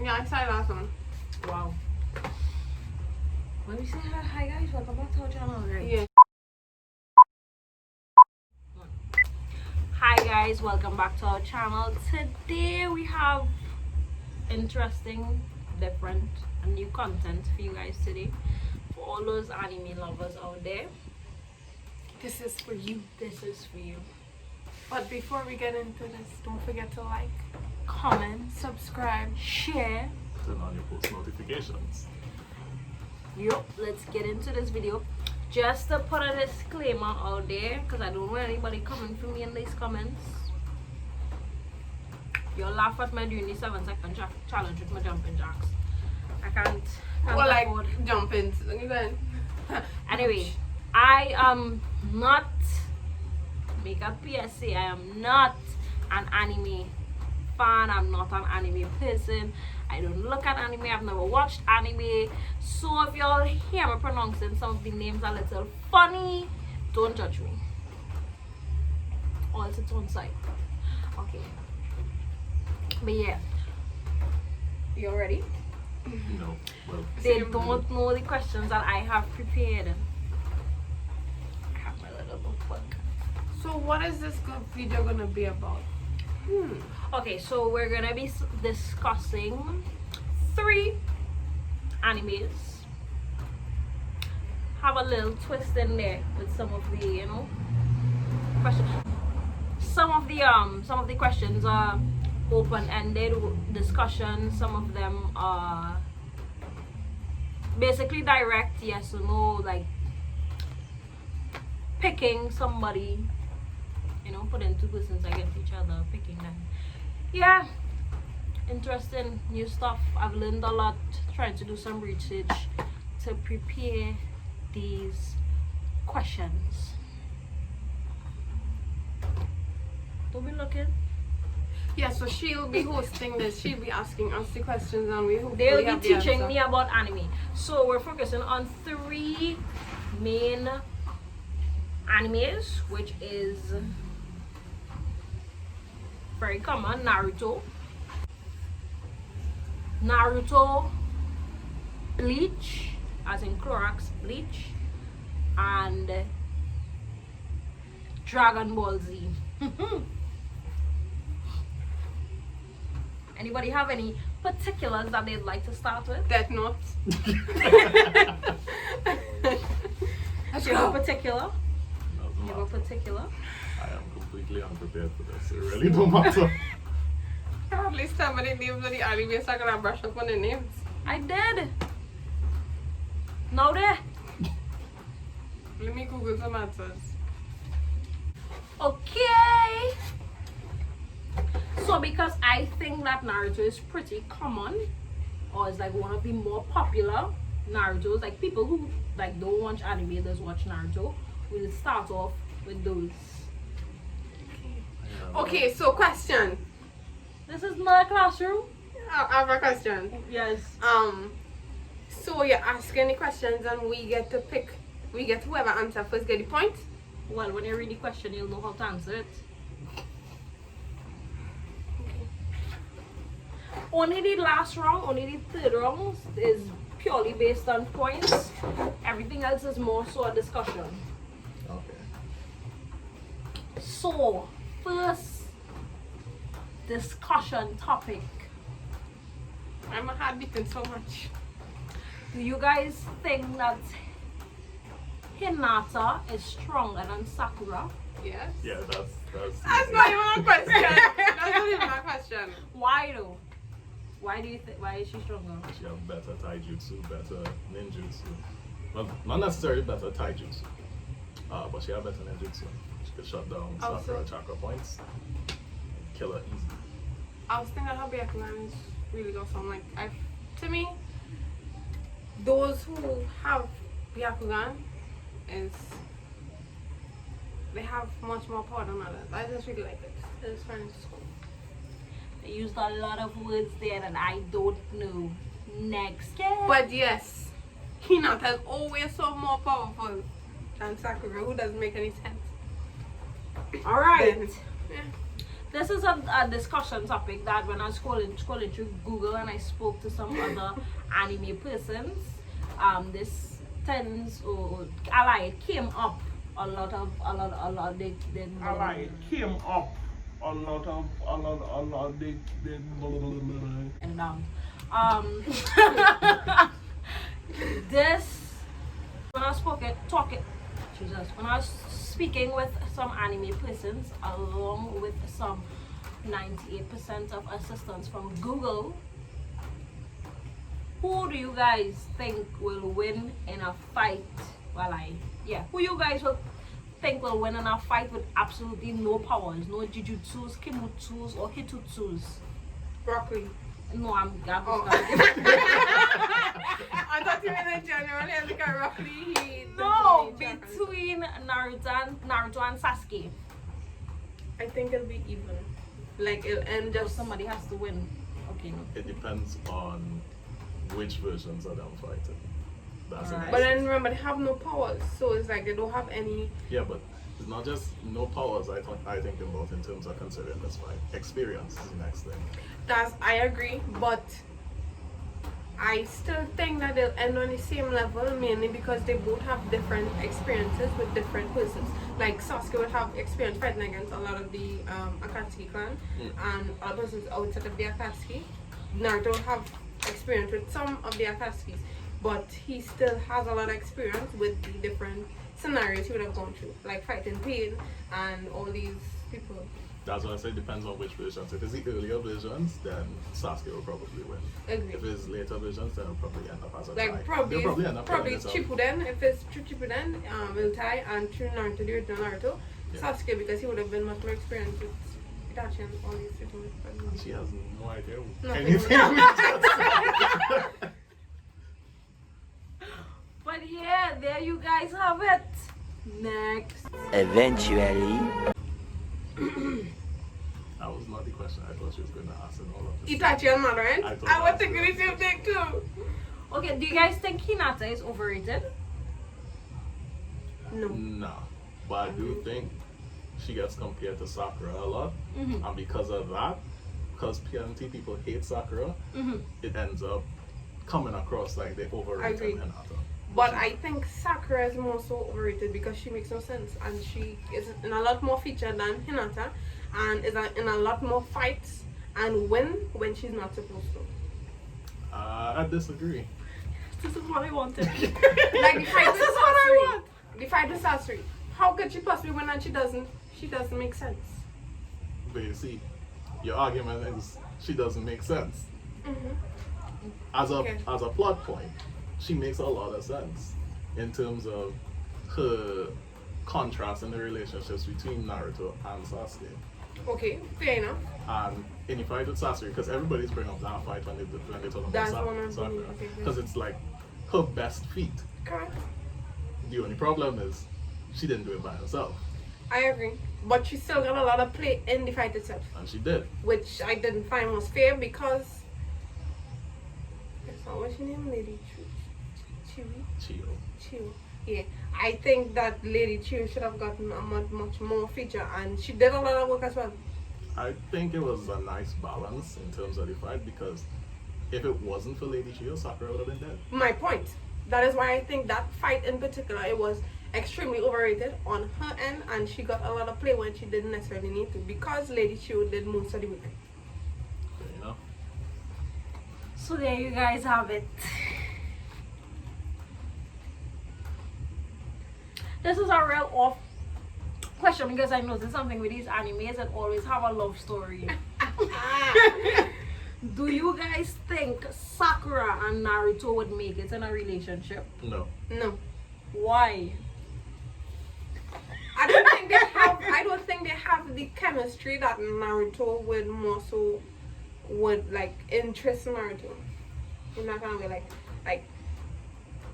Yeah, I saw the last one. Wow. When we say hi guys, welcome back to our channel, right? Yeah. Hi guys, welcome back to our channel. Today we have interesting, different and new content for you guys today. For all those anime lovers out there, This is for you. this is for you. But before we get into this, don't forget to like, Comment, subscribe. share. Turn on your post notifications. Yup, let's get into this video. Just to put a disclaimer out there, because I don't want anybody coming for me in these comments. You'll laugh at my doing the 7-second challenge with my jumping jacks. I can't Or like afford. jumping. Look at that. Anyway, I am not, make a PSA, I am not an anime fan. I'm not an anime person. I don't look at anime. I've never watched anime. So if y'all hear me pronouncing some of the names a little funny, don't judge me. All to its own side. Okay. But yeah. You ready? No. Well, They don't know the questions that I have prepared. I have my little notebook. So what is this good video gonna be about? Okay, so we're gonna be discussing 3 animes. Have a little twist in there with some of the, you know, questions. Some of the questions are open-ended discussion. Some of them are basically direct yes or no, like picking somebody, you know, putting 2 persons against each other, picking them. Yeah, interesting new stuff. I've learned a lot trying to do some research to prepare these questions. Don't be looking. Yeah, so she'll be hosting this. She'll be asking us the questions and we hopefully They'll have be the teaching answer. me about anime. So we're focusing on 3 main animes, which is very common. Naruto, Bleach, as in Clorox Bleach, and Dragon Ball Z. Anybody have any particulars that they'd like to start with? Death Note. Let's Do you have a go. particular? doesn't You have a matter. particular? I am completely unprepared for this. It really don't matter. At least tell me the names of the anime so I can brush up on the names. I did. Now there. Let me Google some answers. Okay. So because I think that Naruto is pretty common, or is like one of the more popular Narutos, like people who like don't watch anime, just watch Naruto, we'll start off with those. Okay, so question. This is not a classroom. I have a question. Yes. So you're asking the questions and we get to pick. We get whoever answer first get the point. Well, when you read the question, you'll know how to answer it. Only the last round, only the 3rd round is purely based on points. Everything else is more so a discussion. Okay. So, first discussion topic. I'm a heart beating so much. Do you guys think that Hinata is stronger than Sakura? Yes. Yeah, that's That's not even a question. That's not even a question. Why though? Why do you think? Why is she stronger? She have better taijutsu, better ninjutsu. Not necessarily better taijutsu. But she have better ninjutsu. She could shut down Also- Sakura chakra points. Kill her easy. I was thinking how Byakugan is really awesome. Like, to me, those who have Byakugan is they have much more power than others. I just really like it. It's fun. It's cool. They used a lot of words there that I don't know. Next, yeah. But yes, Hinata is always so more powerful than Sakura, who doesn't make any sense. all right. Yeah. this is a discussion topic that when I was scrolling through Google and I spoke to some other anime persons, this tends or ally came up a lot they It came up a lot they and down. This when I was when I was speaking with some anime persons along with some 98% of assistance from Google, who do you guys think will win in a fight? Who you guys will think will win in a fight with absolutely no powers, no jujutsus, kimutsus, or hitutsus? Broccoli. No, I'm Oh. I thought you meant generally as like a roughly. No, between Naruto and Sasuke. I think it'll be even. Like it'll end Just just somebody has to win. Okay, no. It depends on which versions of them fighting. That's Alright. it. But then remember they have no powers, so it's like they don't have any. Yeah, but it's not just no powers. I think about in terms of considering this fight. Experience is the next thing. I agree, but I still think that they'll end on the same level, mainly because they both have different experiences with different persons. Like Sasuke would have experience fighting against a lot of the Akatsuki clan and other persons outside of the Akatsuki. Naruto would have experience with some of the Akatsuki's, but he still has a lot of experience with the different scenarios he would have gone through, like fighting pain and all these people. That's what I say. Depends on which versions. If it's the earlier versions, then Sasuke will probably win. Agree. If it's later versions, then it'll probably end up as a tie. Like probably They'll probably end up probably killing themselves. Shippuden. If it's true Shippuden, will tie, and true Naruto, the original Naruto, Yeah. Sasuke, because he would have been much more experienced with Itachi and all these people. She has no idea Nothing. anything we just said. But yeah, there you guys have it. Next. Eventually. That was not the question I thought she was going to ask in all of this. Itachi and Madara. I thought I was that's thinking the what- same thing too. Okay, do you guys think Hinata is overrated? No. No. But I do think she gets compared to Sakura a lot. And because of that, because plenty people hate Sakura, it ends up coming across like they overrate agree. Hinata. But I think Sakura is more so overrated because she makes no sense, and she is in a lot more feature than Hinata, and is in a lot more fights and win when she's not supposed to. I disagree. This is what I wanted. Like the fight with This is what I Sasori. want. The fight with Sasori. How could she possibly win and she doesn't? She doesn't make sense. But you see, your argument is she doesn't make sense. As Okay. a plot point, she makes a lot of sense in terms of her contrast in the relationships between Naruto and Sasuke. Okay, fair enough. And in the fight with Sasori, because everybody's bringing up that fight when they talk about That's one of the- Sakura, okay, because it's like her best feat. Correct. The only problem is she didn't do it by herself, I agree. But she still got a lot of play in the fight itself, and she did. which I didn't find was fair because. What's her name? Lady Chiyo. Chiyo. Yeah. I think that Lady Chiyo should have gotten a much more feature, and she did a lot of work as well. I think it was a nice balance in terms of the fight, because if it wasn't for Lady Chiyo, Sakura would have been dead. My point. That is why I think that fight in particular, it was extremely overrated on her end, and she got a lot of play when she didn't necessarily need to, because Lady Chiyo did most of the work. You know? So there you guys have it. This is a real off question because I noticed something with these animes that always have a love story. Do you guys think Sakura and Naruto would make it in a relationship? No. No. Why? I don't think they have the chemistry that Naruto would more so would like interest Naruto. In that kind of way, like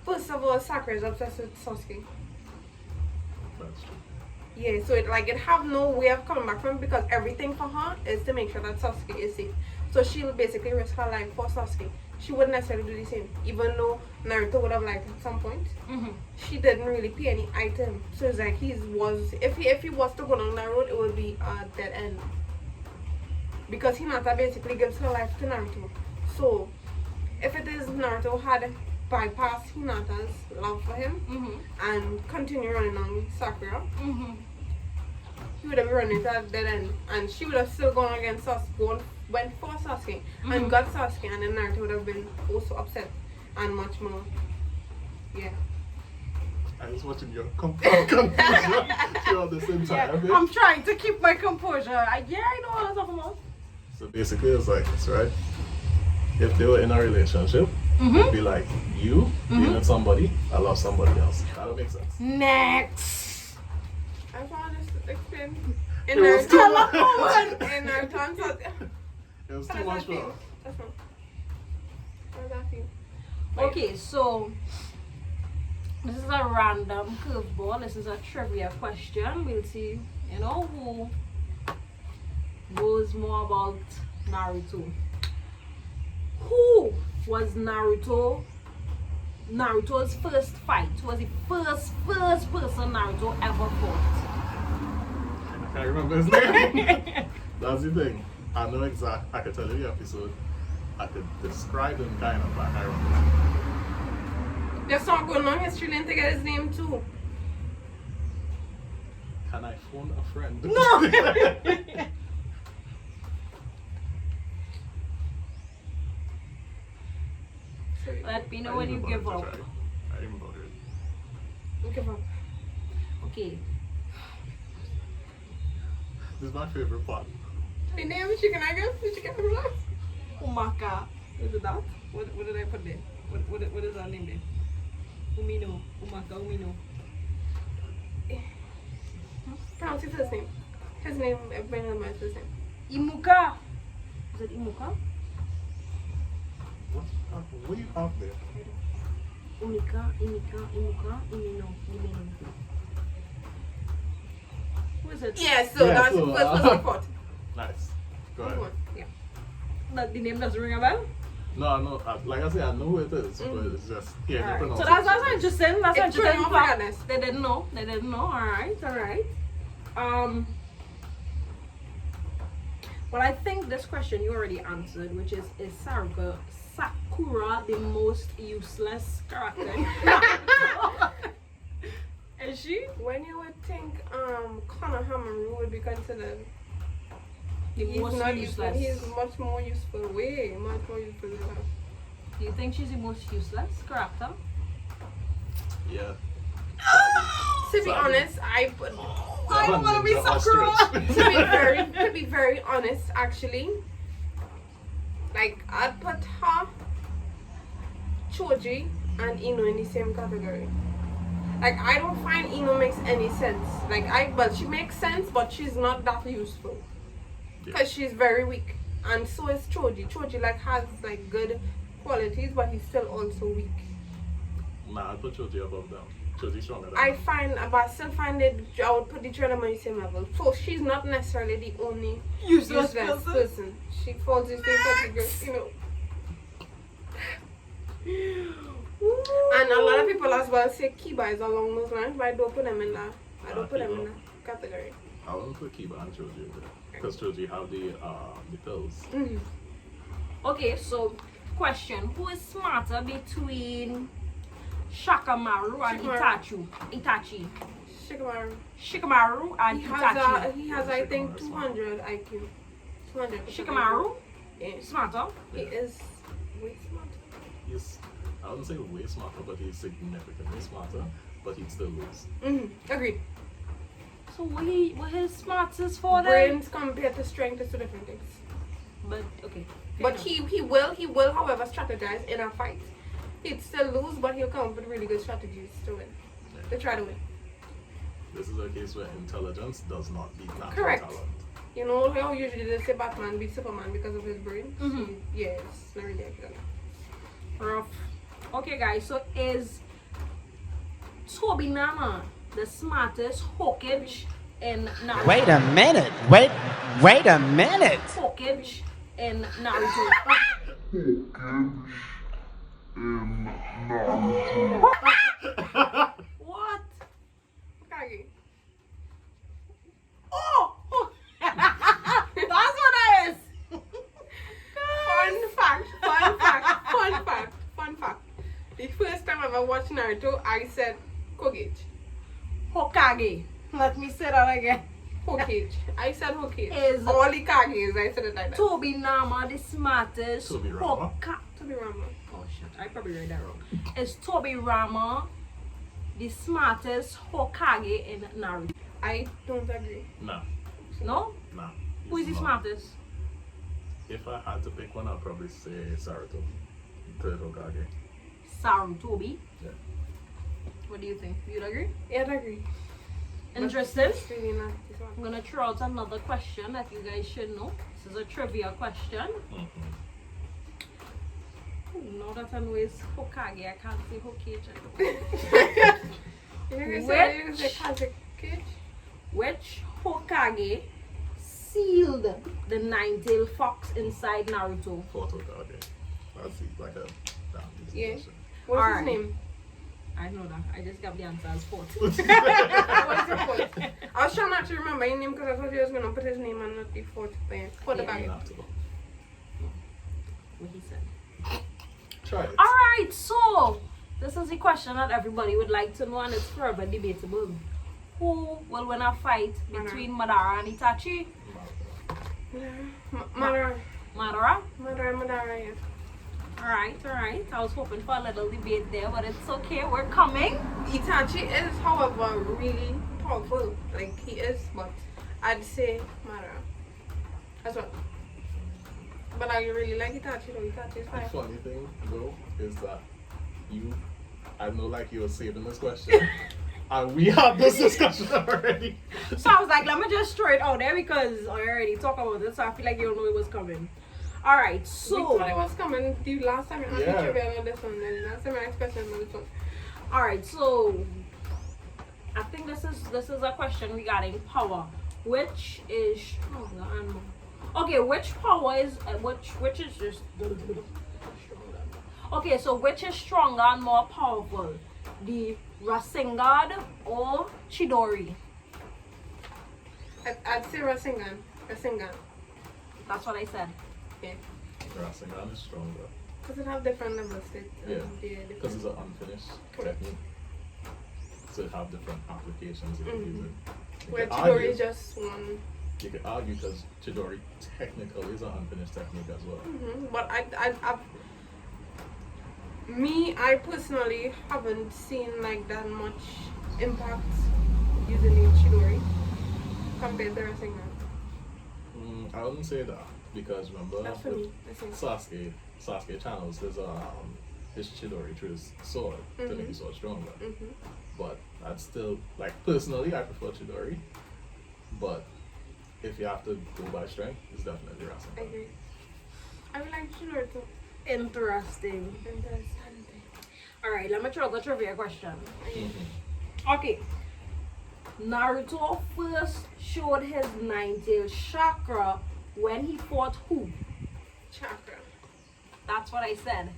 first of all, Sakura is obsessed with Sasuke. That's true. Yeah, so it have no way of coming back from it, because everything for her is to make sure that Sasuke is safe. So she'll basically risk her life for Sasuke. She wouldn't necessarily do the same, even though Naruto would have liked at some point. She didn't really pay any eye to him. So it's like if he was to go down that road, it would be a dead end. because Hinata basically gives her life to Naruto. So, if it is Naruto had bypassed Hinata's love for him and continue running on Sakura, he would have been running to that dead end, and she would have still gone against Sasuke, went for Sasuke, and got Sasuke, and then Naruto would have been also upset and much more. Yeah. I was watching your composure throughout this entire bit. I'm trying to keep my composure. I know what I'm talking about. So basically, it's like this, right? If they were in a relationship, it'd be like you being with somebody, I love somebody else. That'll make sense. Next. I found this explain. It was too much. In Naruto, It was too much for her. That's fine. How does that feel? Okay, so this is a random curveball. This is a trivia question. We'll see, who knows more about Naruto. Who was Naruto's first fight? Who was the first person Naruto ever fought? I can't remember his name. That's the thing. I know exact. I could tell you the episode. I could describe him kind of, but I can't remember. There's not going on history lane to get his name too. Can I phone a friend? No. Let me know when you give up. I even bother it. Give up. Okay. This is my favorite part. The name is chicken, I guess. The chicken from last. Umaka. Is it that? What did I put there? What is our name there? Umino. Umaka Umino. Pronounce his first name. His name, everybody knows my first name. Imuka. Is it Imuka? What do you have there? Umika, Imika, Imuka, Imino, Imino. Who is it? Yeah, so Yeah, that's so, the first person I fought. Nice. Go ahead. Yeah. But the name doesn't ring a bell? No, no. Like I said, I know who it is, but it's just hearing the Alright. So pronunciation. that's interesting. That's It's interesting. pretty obvious. They didn't know. Alright. Well, I think this question you already answered, which is Sakura the most useless character? Is she? When you would think Konohamaru would be considered The he's most not useless. useful, he's much more useful, way much more useful than her. Do you think she's the most useless character? Yeah. To be Sorry. honest, I don't wanna be Sakura. to be very honest, actually, like I'd put her, Choji, and Ino in the same category. Like I don't find Ino makes any sense. But she makes sense, but she's not that useful because she's very weak, and so is Choji. Choji has good qualities, but he's still also weak. Nah, I'd put Choji above them. Choji's stronger than I them. still find it. I would put the three of them on the same level. So she's not necessarily the only Useless person. She falls into the category, And a lot of people as well say Kiba is along those lines, but I don't put them in that. I don't put them in that category. I wouldn't put Kiba and Choji in there because Choji have the pills. Mm-hmm. Okay, so question: who is smarter between Shikamaru and Itachi? Shikamaru and Itachi. He has I think 200 IQ. 200. Shikamaru? Yeah. Smarter? He is way smarter. He's, I wouldn't say way smarter, but he's significantly smarter, but he'd still lose. Agreed. So what his smartest for then? Brains compared to strength is two different things. But okay. But he will however strategize in a fight. He'd still lose, but he'll come up with really good strategies to win. To try to win. This is a case where intelligence does not beat natural Correct. talent. You know how usually they say Batman beats Superman because of his brain? Yes, not really accurate. Rough. Okay guys, so is Tobinama the smartest Hokage in Naruto? Wait a minute. Wait a minute. Hokage in Naruto. What? Kage. Oh! That's what that is! The first time I ever watched Naruto, I said Hokage. Hokage. Let me say that again. Hokage. I said Hokage. Is- all the Kages, I said it like that. Tobinama the smartest. Tobirama? Tobirama. Oh shit, I probably read that wrong. Is Tobirama the smartest Hokage in Naruto? I don't agree. Nah, No? nah. Who is the It's not. smartest? If I had to pick one, I'd probably say Saruto. Third Hokage. Sarutobi. Yeah. What do you think? You'd agree? Yeah, I agree. Interesting. It's really not this I'm one. gonna throw out another question that you guys should know. This is a trivia question. Mm-hmm. Now that I know it's Hokage, I can't say Hokage. You're gonna Which- say Kazekage? Which Hokage sealed the nine-tailed fox inside Naruto? Fourth Hokage. That's like a damn easy Yeah. question. What's Alright. his name? I know that. I just got the answer as fourth. What's his fourth? I was trying not to remember his name because I thought he was gonna put his name and not the fourth thing. For the Yeah. You bag. have to. What he said. Try it. Alright, so this is the question that everybody would like to know, and it's forever debatable. Who will win a fight between Madara and Itachi? Madara. Madara? Madara, yeah. Alright. I was hoping for a little debate there, but it's okay, we're coming. Itachi is, however, really powerful. Like, he is, but I'd say Madara as well. But I really like Itachi, though. Itachi is The fine. funny thing, though, is that I know like you were saving this question, and we had this discussion already. So I was like, let me just throw it out there because I already talked about this, so I feel like you don't know it was coming. Alright, We so thought it was coming the last time you asked Yeah. me trivia on this one, then last time I asked question on this one. alright, so I think this is a question regarding power. Which is stronger and more? Okay, which power is which is just okay, so which is stronger and more powerful? The Rasengan or Chidori? I'd say Rasengan. That's what I said. Yeah. Rasengan is stronger. Because it have different levels. Yeah. Because it's an unfinished Correct. technique. So it have different applications you can use it. Where You can Chidori argue- is just one. You can argue because Chidori technically is an unfinished technique as well. But I personally haven't seen like that much impact using the Chidori compared to Rasengan. I wouldn't say that because remember That's for me. I think. Sasuke channels his Chidori through his sword to make his sword stronger. But I'd still like personally I prefer Chidori. But if you have to go by strength, it's definitely I Rasengan. agree. I would like Chidori too. Interesting. Understanding. Alright, let me throw the trivia question. Mhm. Okay. Naruto first showed his nine-tailed chakra when he fought who? Chakra. That's what I said.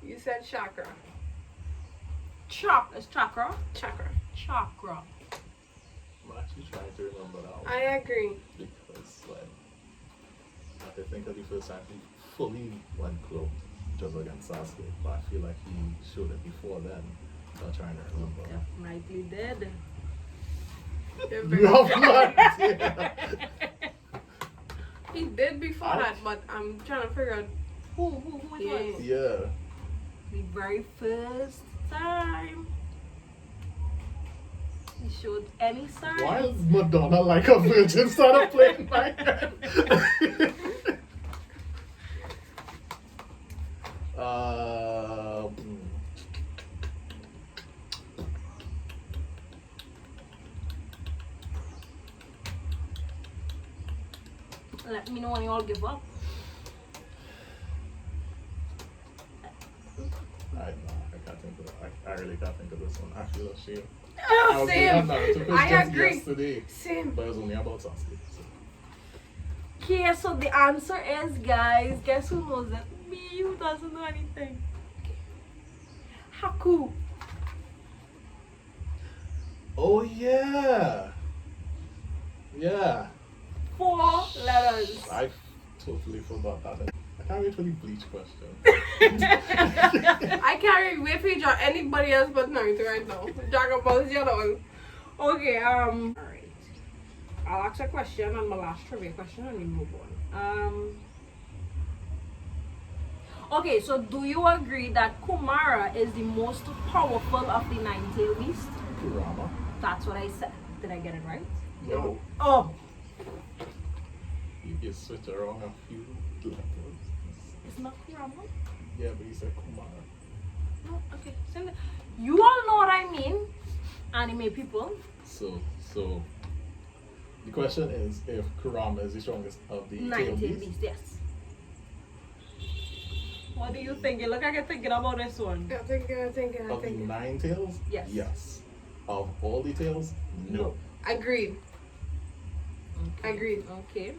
You said chakra. Is chakra? Chakra. Chakra. I'm actually trying to remember that one. I agree. Because like I can think of the first time he fully went cloaked just against Sasuke, but I feel like he showed it before then. I'm trying to remember. Definitely did. You're You very- have no idea. He did before that, but I'm trying to figure out. Who it Yeah. was? Yeah. The very first time he showed any signs. Why is Madonna like a virgin started playing my head? Hmm. Let me know when you all give up. I can't think of it. I really can't think of this one. I feel ashamed. I Oh, was same. doing Naruto quiz I just agree. yesterday, Same. but it was only about Sasuke. So. Okay, so the answer is, guys, guess who knows it? Me, who doesn't know anything. Haku. Oh yeah. Yeah. 4 letters. I totally forgot that. I can't wait for the bleach question. I can't wait for you to draw anybody else but Naruto right now. Dragon Ball is the other one. Okay, alright. I'll ask a question on my last trivia question and we move on. Okay, so do you agree that Kumara is the most powerful of the nine-tailed beast? Kurama. That's what I said. Did I get it right? No. Oh, You switch around a few letters. it's not Kurama? Yeah, but you said Kumara. No, okay. You all know what I mean, anime people. So the question is if Kurama is the strongest of the tail Nine-tailed beasts. beast, yes. What do you think? You look like you're thinking about this one. I'm thinking. Of the 9 tails? Yes. Yes. Of all the tails? No. Agreed. Agreed. Okay.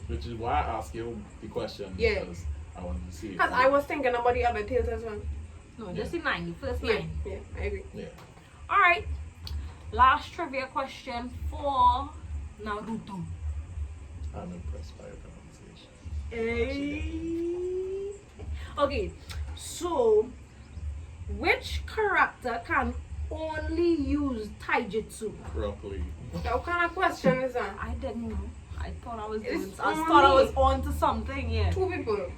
Which is why I asked you the question. Yeah. Because I wanted to see if Because I was thinking about the other tails as well. No, just the 9, the first Yeah, 9. yeah, I agree. Yeah. Alright. Last trivia question for Naruto. I'm impressed by your pronunciation. Okay, so which character can only use taijutsu? Broccoli. What kind of question is that? I didn't know. I thought I was It's on to something, yeah. 2 people.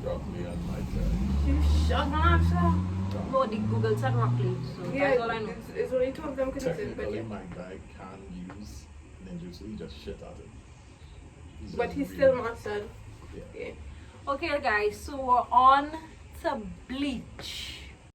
Broccoli and my turn. You shut up, No, the Google said Rockly, so that's all I know. it's only 2 of them could exist, but Technically, yeah. my guy can use ninjutsu. He just shit at it. But he's just still really- mastered. Yeah. Yeah. Okay, guys, so we're on to Bleach.